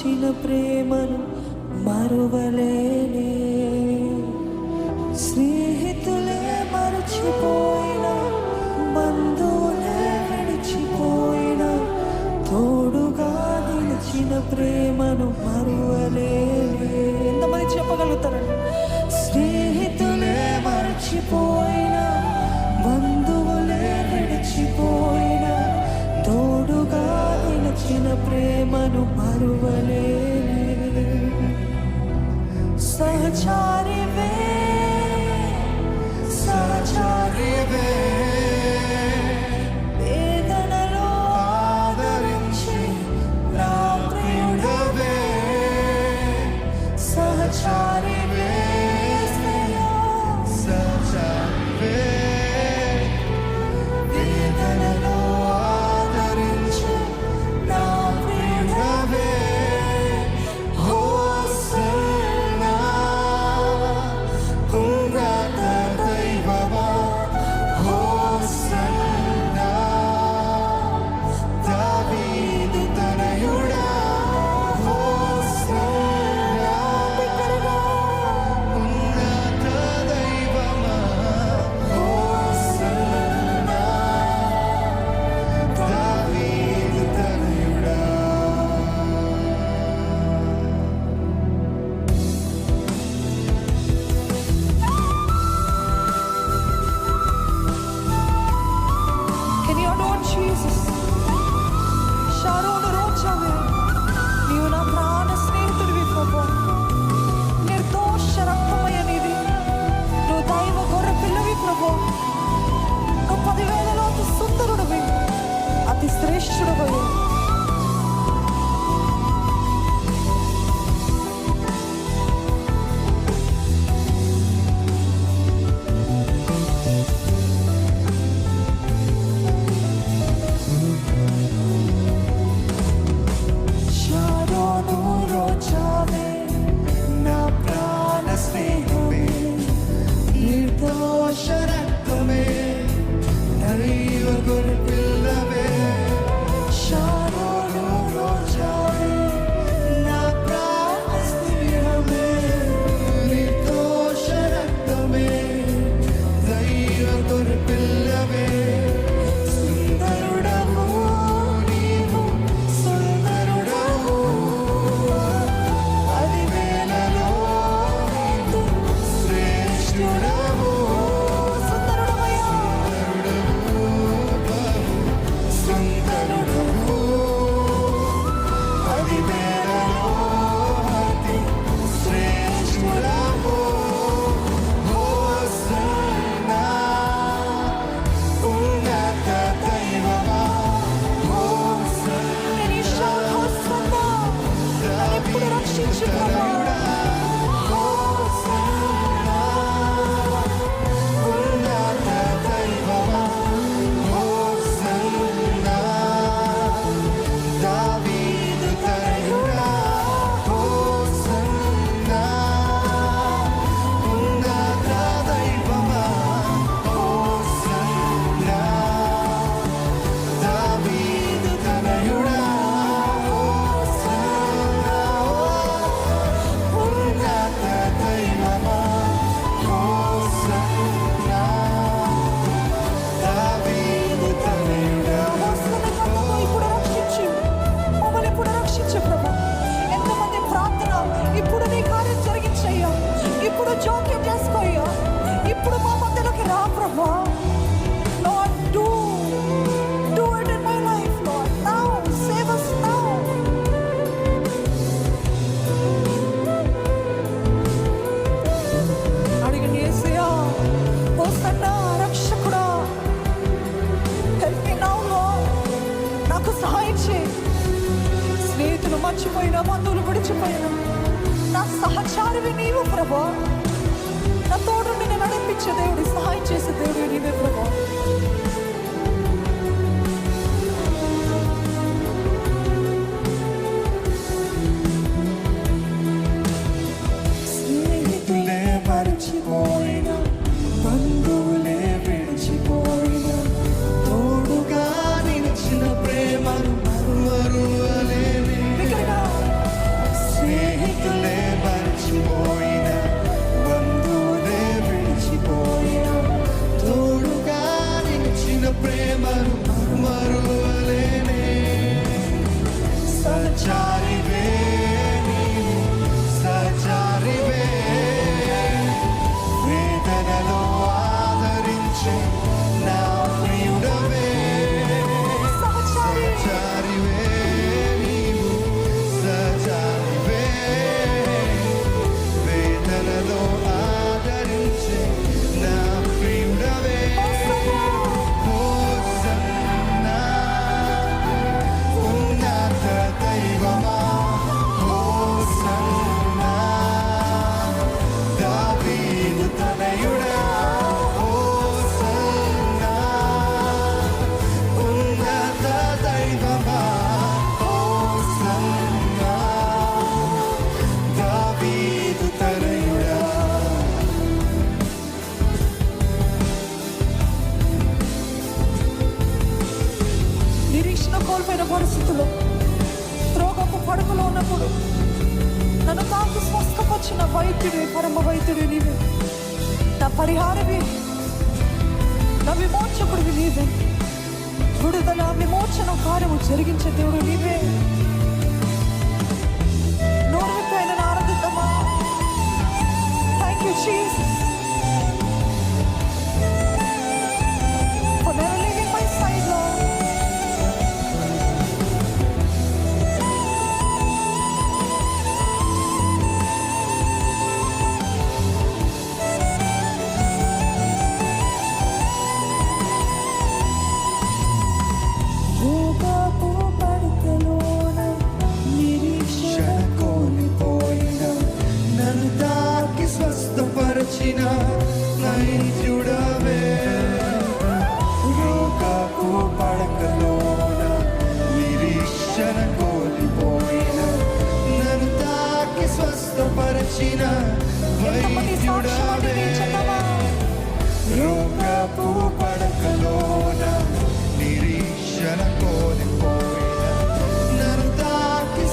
నిలిచిన ప్రేమను మరువలేనే. స్నేహితులే మరచిపోయినా, బంధువులే విడిచిపోయినా, తోడుగా నిలిచిన ప్రేమను మరువలేనే. ఎంతమంది చెప్పగలుగుతారండి? స్నేహితులే మరచిపోయినా, బంధువులే విడిచిపోయినా, తోడుగా నిలిచిన ప్రేమను మరువలేనే. సహచారివే సహచారివే, వేదనలో ఆదరించి నా ప్రియుడవే. సహచారివే సహచారివే, వేదనలో ఆదరించి నా ప్రియుడవే. హోసన్నా ఉన్నత దైవమా, హోసన్నా దావీదు తనయుడా. హోసన్నా ఉన్నత దైవమా, హోసన్నా దావీదు తనయుడా. Can you adore Jesus? షారోను రోజావే, నీవు నా ప్రాణ స్నేహితుడివి ప్రభువా. నిర్దోష రక్తమయ నీది, నువ్వు దైవ గొర్రె పిల్లవి ప్రభువా. నువ్వు 10,000లో అతి సుందరుడివి, అతి శ్రేష్ఠుడివి. షారోను రోజావే, నా ప్రాణ స్నేహమే, నిర్దోష రక్తమే, దైవ గొర్రె పిల్లవే. షారోను రోజావే, నా ప్రాణ స్నేహమే, నిర్దోష రక్తమే, దైవ గొర్రె పిల్లవే. సుందరుడవు నీవు, సుందరుడవు, 10,000లో నీవు శ్రేష్ఠుడవు. సుందరుడవయ్యా, సుందరుడవు, 10,000లో అతి శ్రేష్ఠుడవు. హోసన్నా ఉన్నత దైవమా, హోసన్నా దావీదు తనయుడా. హోసన్నా ఉన్నత దైవమా, హోసన్నా దావీదు తనయుడా. హోసన్నా ఉన్నత దైవమా, హోసన్నా దావీదు తనయుడా. హోసన్నా ఉన్నత దైవమా, హోసన్నా దావీదు తనయుడా. ఇప్పుడు రక్షించు, మమ్మల్ని ఇప్పుడు రక్షించు ప్రభా. ఎంతమంది ప్రార్థన ఇప్పుడు నీ కార్యం జరిగించయ్యా, ఇప్పుడు జోక్యం చేసుకోయ్యా, ఇప్పుడు మా మధ్యలోకి రా ప్రభా. Lord, do it in my life, Lord. Now, save us now. అడిగండి యేసయ్యా, హోసన్నా రక్షకుడా, help me now, Lord. నాకు సహాయం చేయి. స్నేహితులు మర్చిపోయినా, బంధువులు విడిచిపోయినా, నా సహచారివి నీవు ప్రభా. నా తోడు నిన్ను నడిపించే దేవుడి, సహాయం చేసే దేవుడి నీవే ప్రభా. స్నేహితులే మరచిపోయినా, బంధువులే విడిచిపోయినా, తోడుగా నిలిచిన ప్రేమను మరువలేని. కోల్పోయిన పరిస్థితుల్లో, రోగపు పడుకులో ఉన్నప్పుడు నన్ను తాకి స్వస్థపరిచిన వైద్యుడే, పరమ వైద్యుడే నీవే. నా పరిహారమే, నా విమోచకుడివి నీవే. విడుదల విమోచన కార్యము జరిగించే దేవుడు నీవే. నోరు విప్పి ఆయనను ఆరాధిద్దామా? Thank you Jesus for never leaving my side, Lord. రోగపు పడకలోన నిరీక్షణ కోల్పోయిన నన్ను తాకి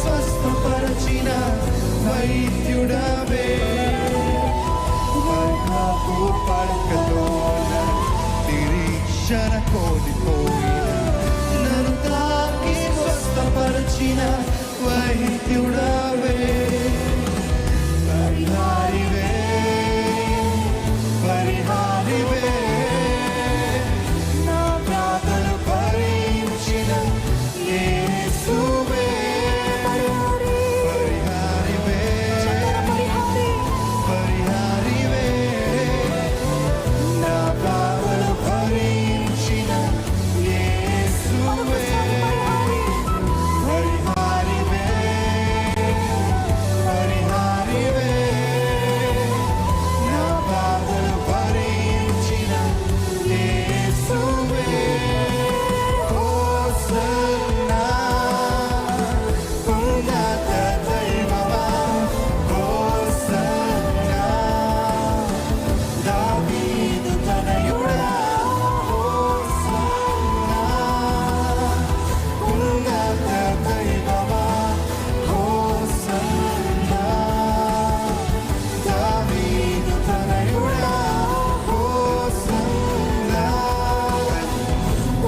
స్వస్థపరచిన వైద్యుడవే. రోగపు పడకలోన నిరీక్షణ కోల్పోయిన నన్ను తాకి స్వస్థపరచిన వైద్యుడవే. పరిహారివే, పరిహారివే, నా ప్రార్థన భరించిన యేసువే. పరిహారివే, పరిహారివే, నా ప్రార్థన భరించిన యేసువే. పరిహారివే, పరిహారివే, నా బాధలు భరించిన యేసువే. హోసన్నా, ఉన్నత దైవమా, హోసన్నా, దావీదు తనయుడా, హోసన్నా, ఉన్నత దైవమా, హోసన్నా, దావీదు తనయుడా, హోసన్నా,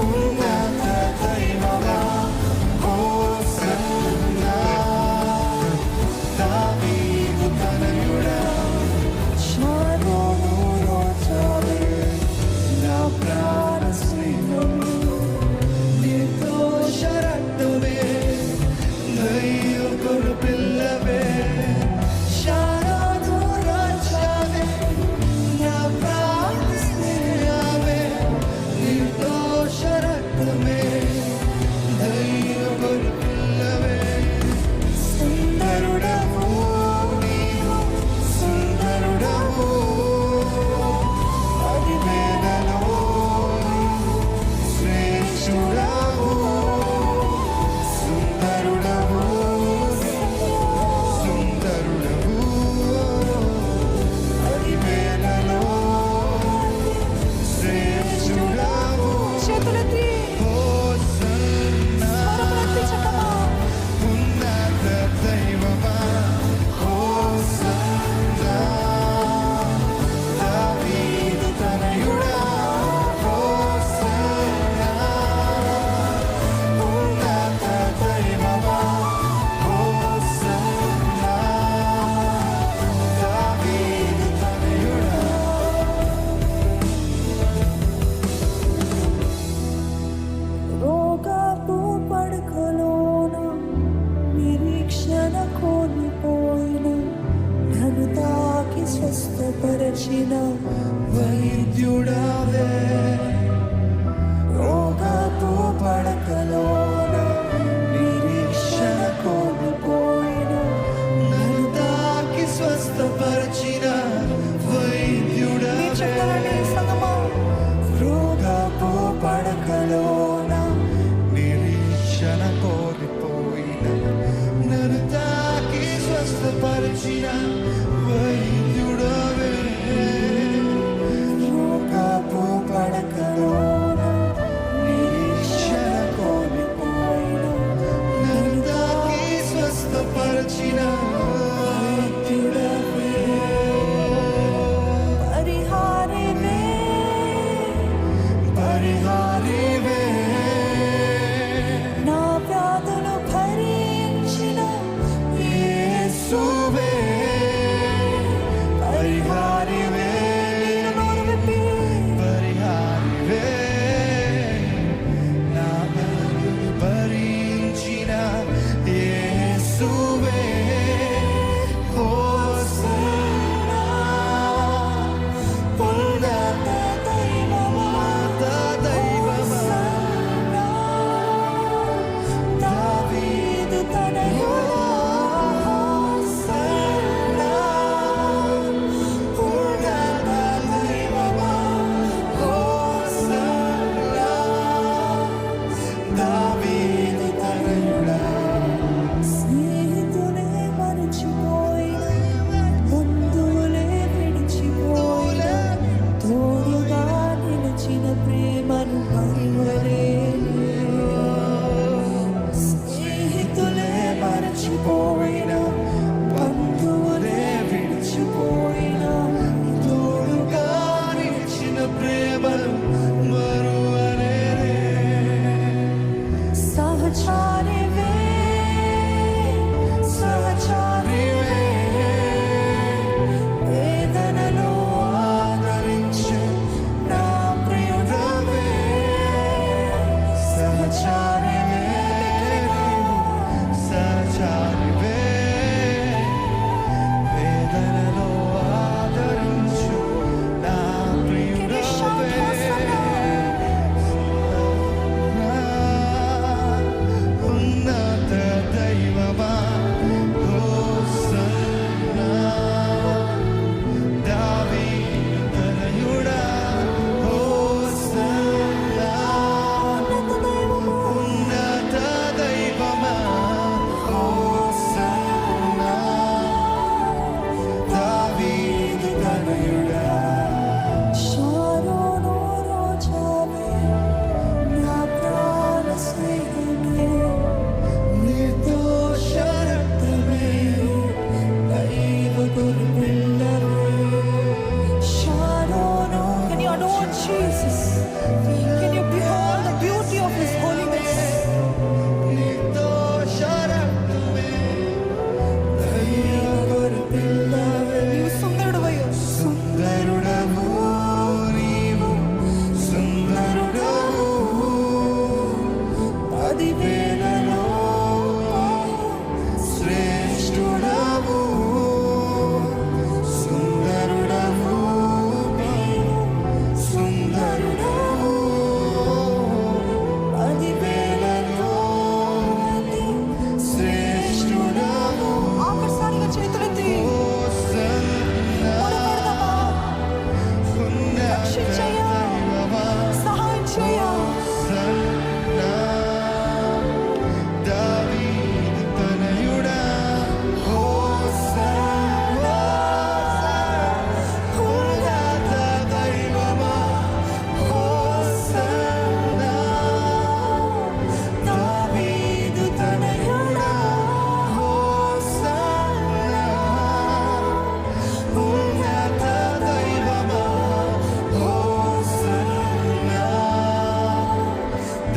ఉన్నత దైవమా, హోసన్నా, దావీదు తనయుడా. శారోను రోజావే, నా ప్రాణ స్నేహమే, నిర్దోష రక్తమే, దయ్యు గొర్రె పిల్లవే. శారోను రాజావే, నా ప్రాణ స్నేహమే, నిర్దోష రక్తమే, దయ్యు గొర్రె పిల్లవే. సుందరుడవు నీవు, సుందరుడవు, అడివేలలో శ్రేష్ఠుడవు. సుందరుడవు, సుందరుడవు, అడివేలలో శ్రేష్ఠుడవు. చేతులెత్తి హోసన్నా, స్వరములెత్తి చెప్పమా? ఉన్నత దైవమా, హోసన్నా, దావీదు తనయుడా, హోసన్నా, ఉన్నత దైవమా, హోసన్నా, దావీదు తనయుడా. రోగపు పడకలోన నిరీక్షణ కోల్పోయిన నన్ను తాకి స్వస్థపరచిన వైద్యుడవే. రోగపు పడకలోన నిరీక్షణ కోల్పోయిన నన్ను తాకి స్వస్థపరిచిన వైద్యుడవే. మీరు చెప్తారండి సంగమా? రోగపు పడకలోన నిరీక్షణ కోల్పోయిన నన్ను తాకి స్వస్థపరిచిన వైద్యుడవే. పరిహరించిన వైద్యుడవే, పరిహారివే, పరిహారివే నా వ్యాధులు భరించిన యేసువే పరిహారివే నోరు విప్పి పరిహారివే నా బాధలు భరించిన యేసువే హోసన్నా ఉన్నత దైవమా, దైవమా దావీదు తనయుడా, హోసన్నా. ఉన్నత దైవమా, హోసన్నా దావీదు తనయుడా స్నేహితులే మరచిపోయిన, బంధువులే విడిచిపోయిన, తోడుగా నిలిచిన ప్రేమను మరువలేను. స్నేహితులే మరచిపోయిన, బంధువులే విడిచిపోయిన, తోడుగా నిలిచిన ప్రేమను మరువలేనే సహచారివే, సహచారివే, వేదనలో ఆదరించు నా ప్రియుడవే, సహచారివే సహచారివే వేదనలో ఆదరించు నా ప్రియుడవే ఉన్నత దైవమా హోసన్నా దావీదు తనయుడా హోసన్నా ఉన్నత దైవమా హోసన్నా దావీదు తనయుడా షారోను రోజావే, నా ప్రాణ స్నేహితుడే, నిర్దోష రక్తమే దైవ గొర్రెపిల్లవే. షారోను, can you adore Jesus? Can you behold the beauty of His holiness? నిర్దోష రక్తమే దైవ గొర్రెపిల్లవే. నీవు సుందరుడవయ్యా. సుందరుడవు నీవు సుందరుడవు 10,000లో శ్రేష్ఠుడవు సుందరుడవు నీవు సుందరుడవు 10,000లో శ్రేష్ఠుడవు ఆఖరిసారిగా చేతులెత్తి హోసన్నా మొరపెడదామా? ఉన్నత రక్షించయ్యా. దైవమా సహాయం చేయ. హోసన్నా దావీదు తనయుడా హోసన్నా ఉన్నత దైవమా హోసన్నా దావీదు తనయుడా హోసన్నా ఉన్నత దైవమా హోసన్నా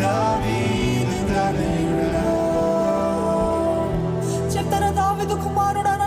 దావీదు తనయుడా చెప్తారా, దావీదు కుమారుడా